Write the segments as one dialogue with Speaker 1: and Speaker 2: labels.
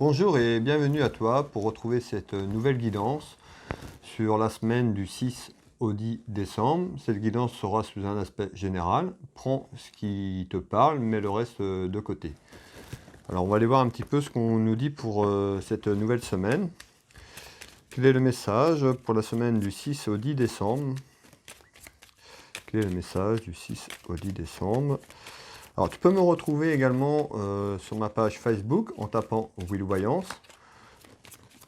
Speaker 1: Bonjour et bienvenue à toi pour retrouver cette nouvelle guidance sur la semaine du 6 au 10 décembre. Cette guidance sera sous un aspect général. Prends ce qui te parle, mets le reste de côté. Alors on va aller voir un petit peu ce qu'on nous dit pour cette nouvelle semaine. Quel est le message pour la semaine du 6 au 10 décembre? Quel est le message du 6 au 10 décembre? Alors tu peux me retrouver également sur ma page Facebook en tapant Will Voyance.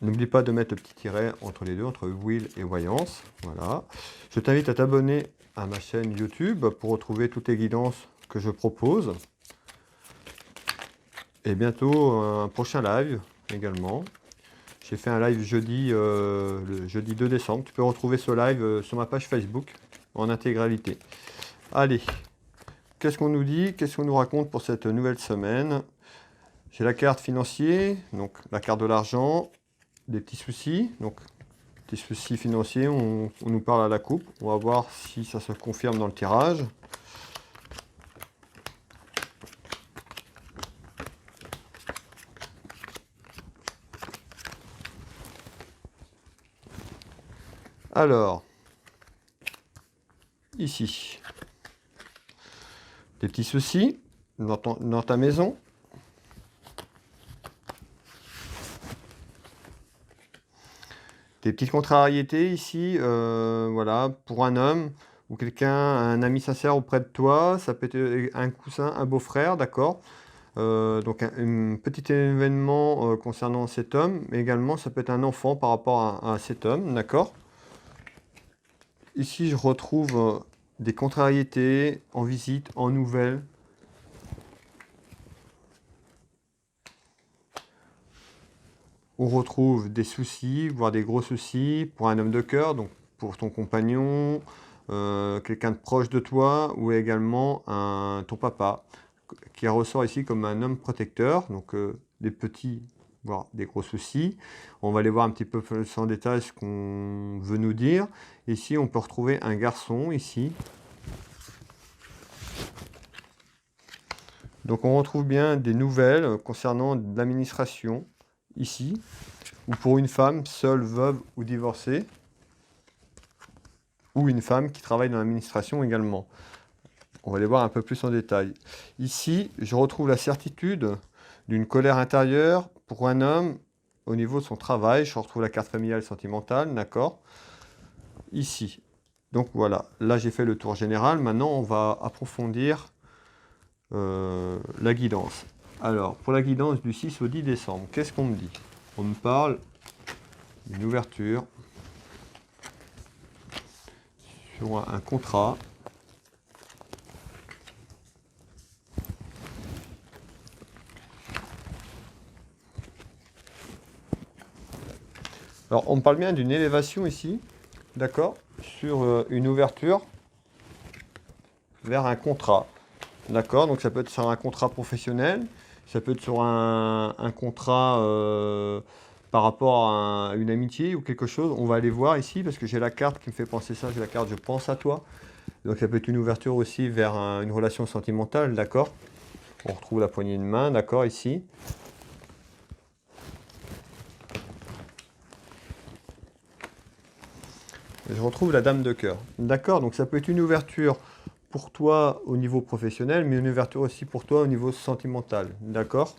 Speaker 1: N'oublie pas de mettre le petit tiret entre les deux, entre Will et Voyance. Voilà. Je t'invite à t'abonner à ma chaîne YouTube pour retrouver toutes les guidances que je propose. Et bientôt un prochain live également. J'ai fait un live jeudi, le jeudi 2 décembre. Tu peux retrouver ce live sur ma page Facebook en intégralité. Allez, qu'est-ce qu'on nous dit? Qu'est-ce qu'on nous raconte pour cette nouvelle semaine? J'ai la carte financier, donc la carte de l'argent, des petits soucis. Donc petits soucis financiers, on nous parle à la coupe. On va voir si ça se confirme dans le tirage. Alors, ici, des petits soucis dans ta maison. Des petites contrariétés ici, voilà, pour un homme ou quelqu'un, un ami sincère auprès de toi. Ça peut être un cousin, un beau-frère, d'accord. Donc un petit événement concernant cet homme, mais également ça peut être un enfant par rapport à cet homme, d'accord. Ici je retrouve des contrariétés en visite, en nouvelles. On retrouve des soucis, voire des gros soucis pour un homme de cœur, donc pour ton compagnon, quelqu'un de proche de toi, ou également ton papa, qui ressort ici comme un homme protecteur, donc des petits, voire des gros soucis. On va aller voir un petit peu plus en détail ce qu'on veut nous dire. Ici, on peut retrouver un garçon, ici. Donc on retrouve bien des nouvelles concernant l'administration, ici, ou pour une femme seule, veuve ou divorcée, ou une femme qui travaille dans l'administration également. On va les voir un peu plus en détail. Ici, je retrouve la certitude d'une colère intérieure pour un homme au niveau de son travail. Je retrouve la carte familiale sentimentale, d'accord? Ici. Donc voilà, là j'ai fait le tour général. Maintenant, on va approfondir la guidance. Alors, pour la guidance du 6 au 10 décembre, qu'est-ce qu'on me dit? On me parle d'une ouverture sur un contrat. Alors, on me parle bien d'une élévation ici, d'accord, sur une ouverture vers un contrat. D'accord, donc ça peut être sur un contrat professionnel, ça peut être sur un contrat par rapport à une amitié ou quelque chose. On va aller voir ici parce que j'ai la carte qui me fait penser ça, j'ai la carte Je pense à toi. Donc ça peut être une ouverture aussi vers une relation sentimentale, d'accord. On retrouve la poignée de main, d'accord, ici. Je retrouve la dame de cœur. D'accord, donc ça peut être une ouverture pour toi au niveau professionnel, mais une ouverture aussi pour toi au niveau sentimental. D'accord?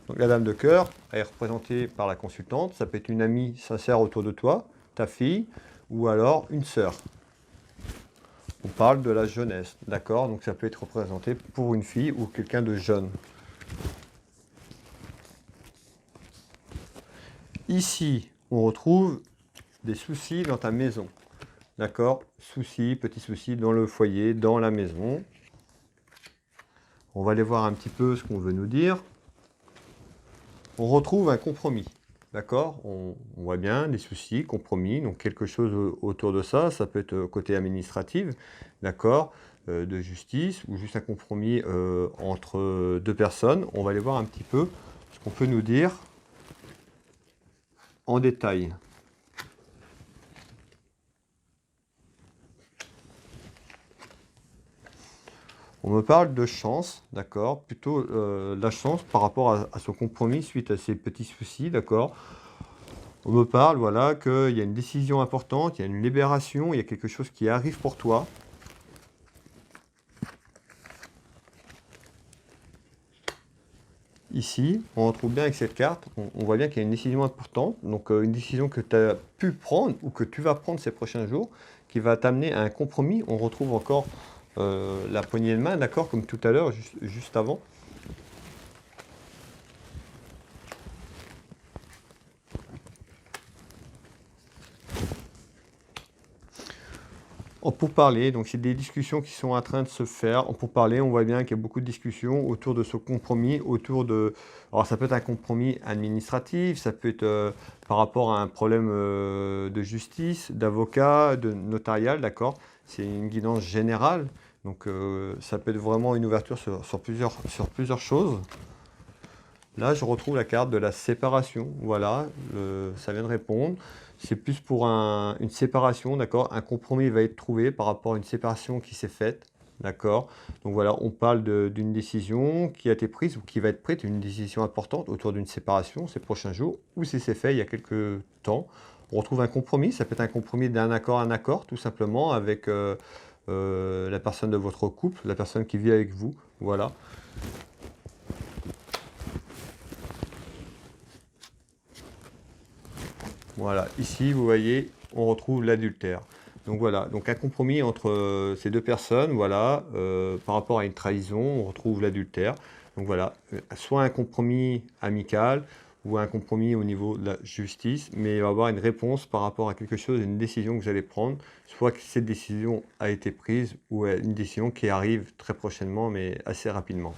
Speaker 1: Donc la dame de cœur est représentée par la consultante. Ça peut être une amie sincère autour de toi, ta fille, ou alors une sœur. On parle de la jeunesse. D'accord? Donc ça peut être représenté pour une fille ou quelqu'un de jeune. Ici, on retrouve des soucis dans ta maison. D'accord? Soucis, petits soucis dans le foyer, dans la maison. On va aller voir un petit peu ce qu'on veut nous dire. On retrouve un compromis. D'accord? On voit bien des soucis, compromis, donc quelque chose autour de ça. Ça peut être côté administratif, d'accord? De justice, ou juste un compromis entre deux personnes. On va aller voir un petit peu ce qu'on peut nous dire en détail. On me parle de chance, d'accord, plutôt la chance par rapport à ce compromis suite à ces petits soucis, d'accord. On me parle, voilà, qu'il y a une décision importante, il y a une libération, il y a quelque chose qui arrive pour toi. Ici, on retrouve bien avec cette carte, on voit bien qu'il y a une décision importante, donc une décision que tu as pu prendre ou que tu vas prendre ces prochains jours, qui va t'amener à un compromis. On retrouve encore la poignée de main, d'accord, comme tout à l'heure, juste avant. En pourparlers, donc c'est des discussions qui sont en train de se faire. En pourparlers, on voit bien qu'il y a beaucoup de discussions autour de ce compromis, autour de... Alors ça peut être un compromis administratif, ça peut être par rapport à un problème de justice, d'avocat, de notarial, d'accord. C'est une guidance générale, donc ça peut être vraiment une ouverture sur plusieurs choses. Là, je retrouve la carte de la séparation. Voilà, ça vient de répondre. C'est plus pour une séparation, d'accord? Un compromis va être trouvé par rapport à une séparation qui s'est faite, d'accord? Donc voilà, on parle d'une décision qui a été prise ou qui va être prise, une décision importante autour d'une séparation ces prochains jours, ou si c'est fait il y a quelques temps. On retrouve un compromis, ça peut être un compromis d'un accord à un accord, tout simplement, avec la personne de votre couple, la personne qui vit avec vous, voilà. Voilà, ici, vous voyez, on retrouve l'adultère. Donc voilà, donc un compromis entre ces deux personnes, voilà, par rapport à une trahison, on retrouve l'adultère. Donc voilà, soit un compromis amical ou un compromis au niveau de la justice, mais il va y avoir une réponse par rapport à quelque chose, une décision que vous allez prendre, soit que cette décision a été prise ou une décision qui arrive très prochainement, mais assez rapidement.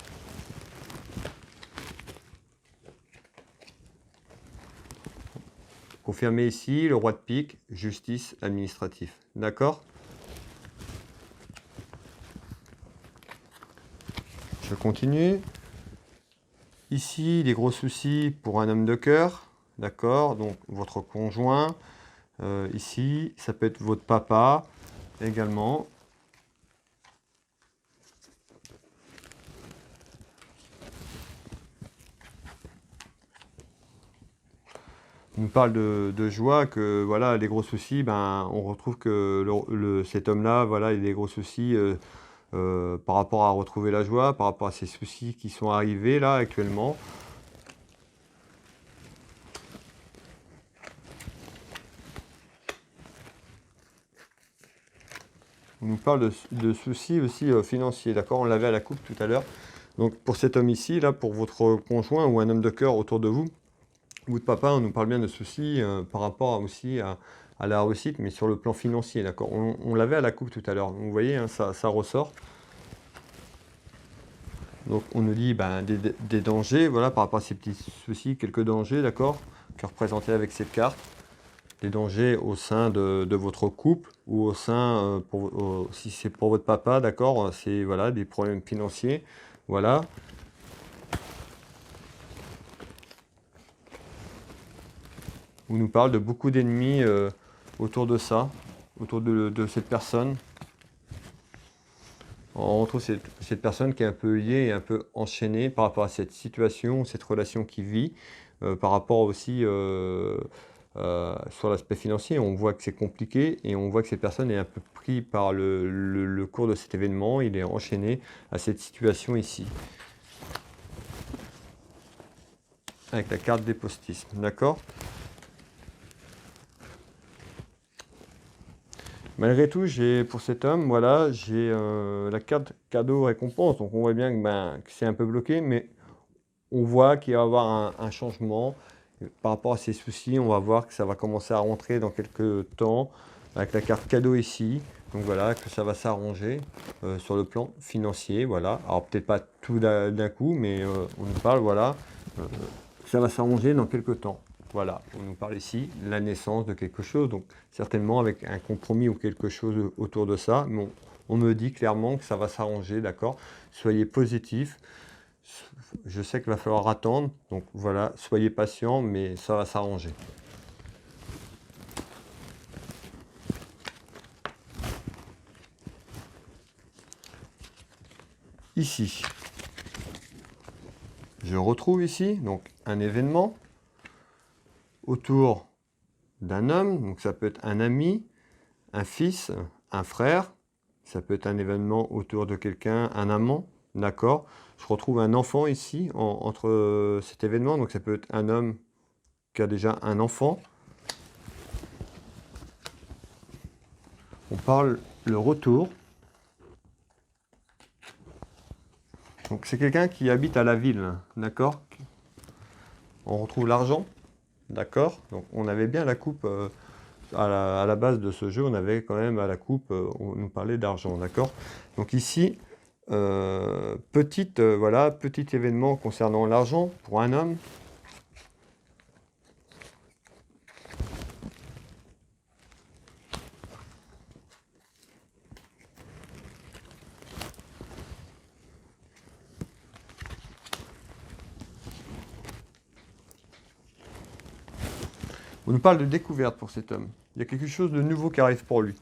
Speaker 1: Confirmé ici, le roi de pique, justice administratif. D'accord? Je continue. Ici, les gros soucis pour un homme de cœur. D'accord? Donc, votre conjoint. Ici, ça peut être votre papa également. On nous parle de joie, que voilà, les gros soucis, ben, on retrouve que cet homme-là, voilà, il a des gros soucis par rapport à retrouver la joie, par rapport à ces soucis qui sont arrivés là actuellement. On nous parle de soucis aussi financiers, d'accord? On l'avait à la coupe tout à l'heure. Donc pour cet homme ici, là, pour votre conjoint ou un homme de cœur autour de vous, ou de papa, on nous parle bien de soucis par rapport aussi à la réussite, mais sur le plan financier, d'accord? On l'avait à la coupe tout à l'heure. Vous voyez, hein, ça ressort. Donc on nous dit ben, des dangers, voilà, par rapport à ces petits soucis, quelques dangers, d'accord, qui sont représentés avec cette carte. Des dangers au sein de votre couple ou au sein, si c'est pour votre papa, d'accord, c'est voilà, des problèmes financiers, voilà. On nous parle de beaucoup d'ennemis autour de ça, autour de cette personne. On retrouve cette personne qui est un peu liée et un peu enchaînée par rapport à cette situation, cette relation qu'il vit, par rapport aussi sur l'aspect financier. On voit que c'est compliqué et on voit que cette personne est un peu pris par le cours de cet événement. Il est enchaîné à cette situation ici. Avec la carte d'épostisme, d'accord? Malgré tout, pour cet homme, voilà, j'ai la carte cadeau récompense. Donc on voit bien que c'est un peu bloqué, mais on voit qu'il va y avoir un changement par rapport à ces soucis. On va voir que ça va commencer à rentrer dans quelques temps avec la carte cadeau ici. Donc voilà, que ça va s'arranger sur le plan financier. Voilà. Alors peut-être pas tout d'un coup, mais on nous parle, voilà, que ça va s'arranger dans quelques temps. Voilà, on nous parle ici de la naissance de quelque chose, donc certainement avec un compromis ou quelque chose autour de ça, mais on me dit clairement que ça va s'arranger, d'accord? Soyez positifs, je sais qu'il va falloir attendre, donc voilà, soyez patient, mais ça va s'arranger. ici, je retrouve ici donc un événement autour d'un homme, donc ça peut être un ami, un fils, un frère, ça peut être un événement autour de quelqu'un, un amant, d'accord. Je retrouve un enfant ici, entre cet événement, donc ça peut être un homme qui a déjà un enfant. On parle le retour. Donc c'est quelqu'un qui habite à la ville, d'accord. On retrouve l'argent, d'accord. Donc on avait bien la coupe à la base de ce jeu, on avait quand même à la coupe, on nous parlait d'argent, d'accord. Donc ici, voilà, petit événement concernant l'argent pour un homme. On nous parle de découverte pour cet homme. Il y a quelque chose de nouveau qui arrive pour lui.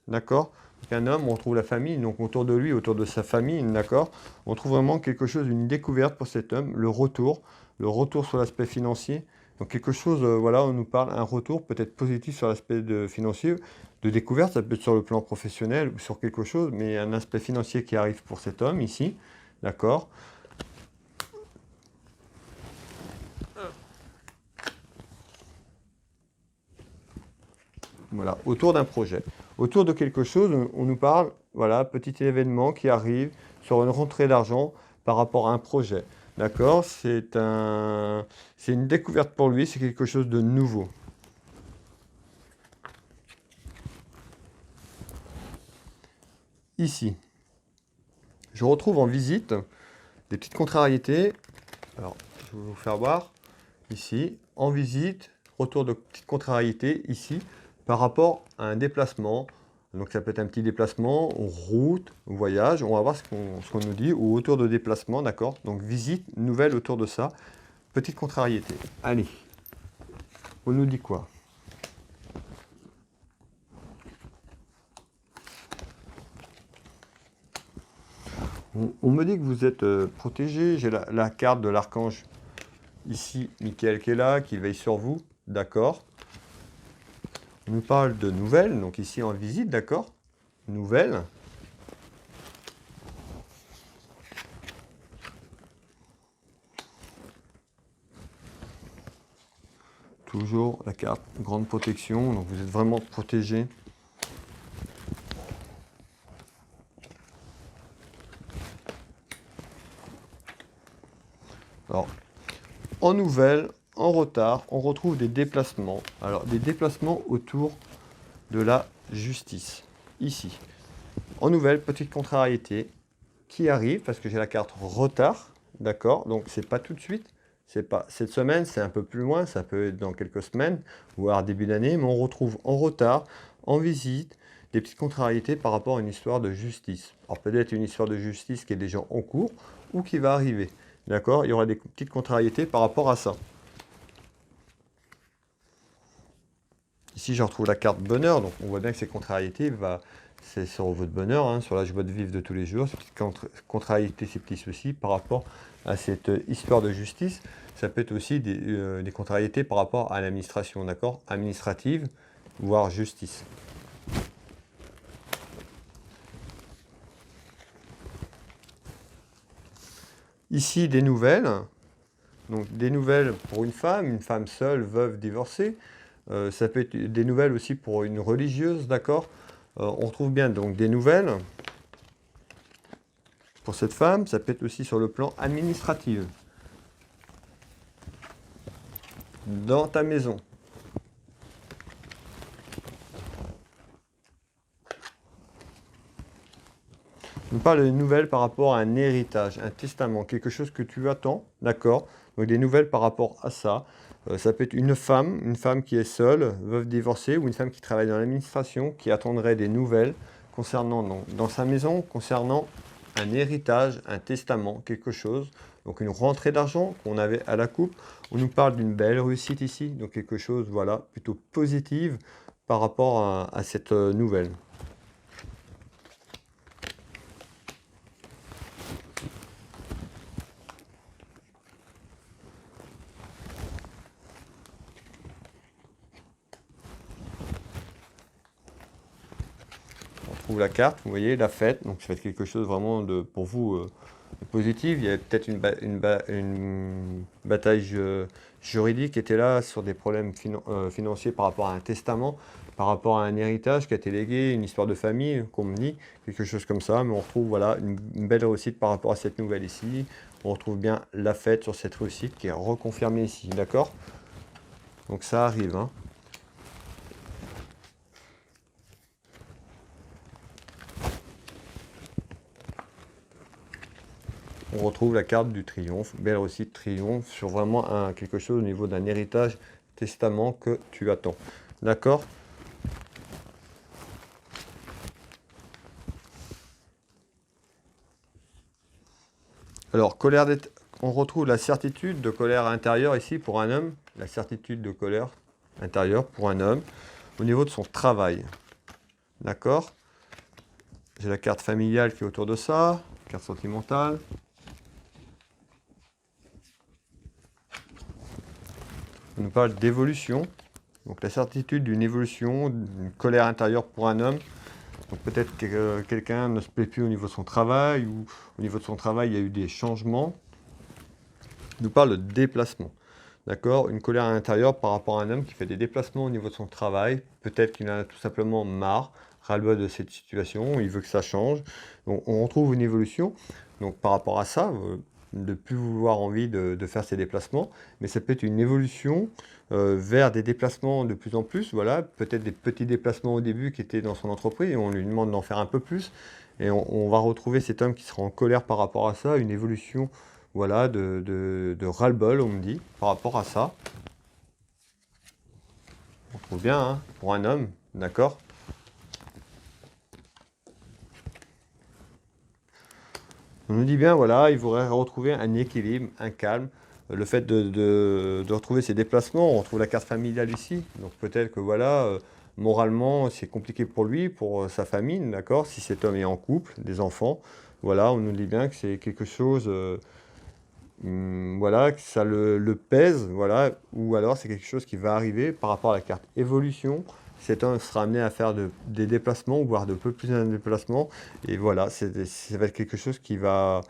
Speaker 1: D'accord. Donc un homme, on trouve la famille, donc autour de lui, autour de sa famille, d'accord. On trouve vraiment quelque chose, une découverte pour cet homme, le retour sur l'aspect financier. Donc quelque chose, voilà, on nous parle un retour peut-être positif sur l'aspect financier, de découverte, ça peut être sur le plan professionnel ou sur quelque chose, mais un aspect financier qui arrive pour cet homme ici, d'accord. Voilà, autour d'un projet. Autour de quelque chose, on nous parle, voilà, petit événement qui arrive sur une rentrée d'argent par rapport à un projet. D'accord? C'est une découverte pour lui, c'est quelque chose de nouveau. Ici, je retrouve en visite des petites contrariétés. Alors, je vais vous faire voir. Ici, en visite, retour de petites contrariétés ici, par rapport à un déplacement. Donc ça peut être un petit déplacement, route, voyage, on va voir ce qu'on nous dit, ou autour de déplacement, d'accord. Donc visite, nouvelle autour de ça, petite contrariété. Allez, on nous dit quoi? On me dit que vous êtes protégé, j'ai la carte de l'archange ici, Michael qui est là, qui veille sur vous, d'accord. On nous parle de nouvelles, donc ici en visite, d'accord. Nouvelles. Toujours la carte grande protection, donc vous êtes vraiment protégé. Alors, en nouvelle, en retard, on retrouve des déplacements. Alors, des déplacements autour de la justice, ici. En nouvelle, petite contrariété qui arrive, parce que j'ai la carte retard, d'accord. Donc, c'est pas tout de suite, c'est pas cette semaine, c'est un peu plus loin, ça peut être dans quelques semaines, voire début d'année, mais on retrouve en retard, en visite, des petites contrariétés par rapport à une histoire de justice. Alors, peut-être une histoire de justice qui est déjà en cours, ou qui va arriver. D'accord? Il y aura des petites contrariétés par rapport à ça. Ici, je retrouve la carte bonheur, donc on voit bien que ces contrariétés, c'est sur votre bonheur, hein, sur la joie de vivre de tous les jours, ces petites contrariétés, ces petits soucis par rapport à cette histoire de justice. Ça peut être aussi des contrariétés par rapport à l'administration, d'accord? Administrative, voire justice. Ici, des nouvelles. Donc des nouvelles pour une femme seule, veuve, divorcée. Ça peut être des nouvelles aussi pour une religieuse, d'accord. On retrouve bien donc des nouvelles pour cette femme. Ça peut être aussi sur le plan administratif. Dans ta maison. On parle de nouvelles par rapport à un héritage, un testament, quelque chose que tu attends, d'accord. Donc des nouvelles par rapport à ça. Ça peut être une femme qui est seule, veuve divorcée, ou une femme qui travaille dans l'administration, qui attendrait des nouvelles concernant dans sa maison, concernant un héritage, un testament, quelque chose. Donc une rentrée d'argent qu'on avait à la coupe. On nous parle d'une belle réussite ici, donc quelque chose, voilà, plutôt positive par rapport à cette nouvelle. retrouve la carte, vous voyez, la fête. Donc ça va être quelque chose vraiment pour vous positif. Il y a peut-être une bataille juridique qui était là sur des problèmes financiers par rapport à un testament, par rapport à un héritage qui a été légué, une histoire de famille, qu'on me dit, quelque chose comme ça. Mais on retrouve voilà, une belle réussite par rapport à cette nouvelle ici. On retrouve bien la fête sur cette réussite qui est reconfirmée ici, d'accord? Donc ça arrive, hein. On retrouve la carte du triomphe, belle réussite, triomphe, sur vraiment quelque chose au niveau d'un héritage, testament que tu attends. D'accord? Alors, on retrouve la certitude de colère intérieure ici pour un homme, la certitude de colère intérieure pour un homme au niveau de son travail. D'accord? J'ai la carte familiale qui est autour de ça, carte sentimentale. On nous parle d'évolution, donc la certitude d'une évolution, d'une colère intérieure pour un homme. Donc peut-être que quelqu'un ne se plaît plus au niveau de son travail, ou au niveau de son travail il y a eu des changements. On nous parle de déplacement. D'accord? Une colère à l'intérieur par rapport à un homme qui fait des déplacements au niveau de son travail. Peut-être qu'il en a tout simplement marre, ras-le-bol de cette situation, il veut que ça change. Donc on retrouve une évolution. Donc par rapport à ça, de plus vouloir envie de faire ces déplacements, mais ça peut être une évolution vers des déplacements de plus en plus. Voilà, peut-être des petits déplacements au début qui étaient dans son entreprise et on lui demande d'en faire un peu plus. Et on va retrouver cet homme qui sera en colère par rapport à ça, une évolution voilà, de ras-le-bol, on me dit, par rapport à ça. On trouve bien, hein, pour un homme, d'accord? On nous dit bien, voilà, il faudrait retrouver un équilibre, un calme. Le fait de retrouver ses déplacements, on retrouve la carte familiale ici. Donc peut-être que voilà, moralement, c'est compliqué pour lui, pour sa famille, d'accord? Si cet homme est en couple, des enfants, voilà, on nous dit bien que c'est quelque chose... voilà, que ça le pèse, voilà, ou alors c'est quelque chose qui va arriver par rapport à la carte évolution. Cet homme sera amené à faire des déplacements, voire de peu plus de déplacements, et voilà, ça va être quelque chose qui va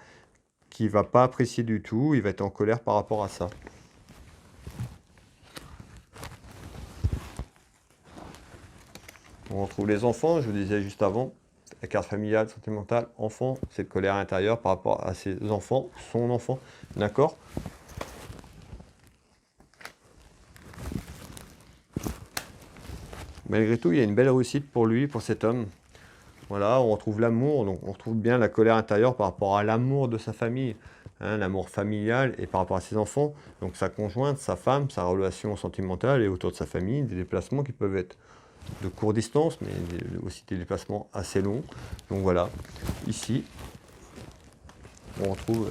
Speaker 1: pas apprécier du tout, il va être en colère par rapport à ça. On retrouve les enfants, je vous disais juste avant, la carte familiale, sentimentale, enfant, cette colère intérieure par rapport à ses enfants, son enfant, d'accord? Malgré tout, il y a une belle réussite pour lui, pour cet homme. Voilà, on retrouve l'amour, donc on retrouve bien la colère intérieure par rapport à l'amour de sa famille, hein, l'amour familial et par rapport à ses enfants, donc sa conjointe, sa femme, sa relation sentimentale et autour de sa famille, des déplacements qui peuvent être de courte distance, mais aussi des déplacements assez longs. Donc voilà, ici, on retrouve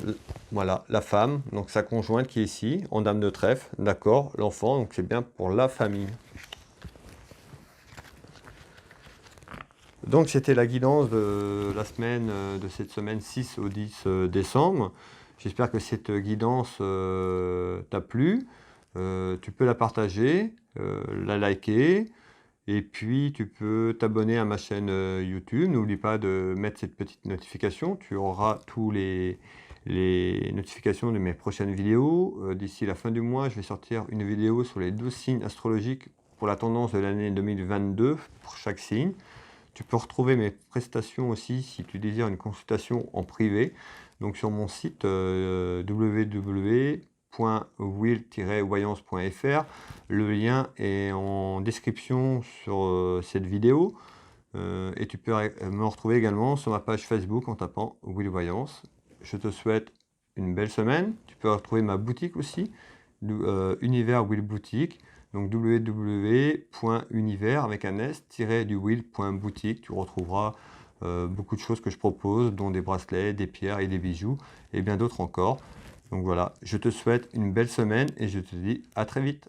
Speaker 1: voilà, la femme, donc sa conjointe qui est ici, en dame de trèfle, d'accord, l'enfant, donc c'est bien pour la famille. Donc c'était la guidance de la semaine, de cette semaine 6 au 10 décembre. J'espère que cette guidance t'a plu. Tu peux la partager, la liker, et puis tu peux t'abonner à ma chaîne YouTube. N'oublie pas de mettre cette petite notification. Tu auras tous les notifications de mes prochaines vidéos. D'ici la fin du mois, je vais sortir une vidéo sur les 12 signes astrologiques pour la tendance de l'année 2022 pour chaque signe. Tu peux retrouver mes prestations aussi si tu désires une consultation en privé. Donc sur mon site www.will-voyance.fr. Le lien est en description sur cette vidéo. Et tu peux me retrouver également sur ma page Facebook en tapant Will Voyance. Je te souhaite une belle semaine. Tu peux retrouver ma boutique aussi, Univers Will Boutique. Donc www.univers avec un s-will.boutique. Tu retrouveras beaucoup de choses que je propose, dont des bracelets, des pierres et des bijoux, et bien d'autres encore. Donc voilà, je te souhaite une belle semaine et je te dis à très vite.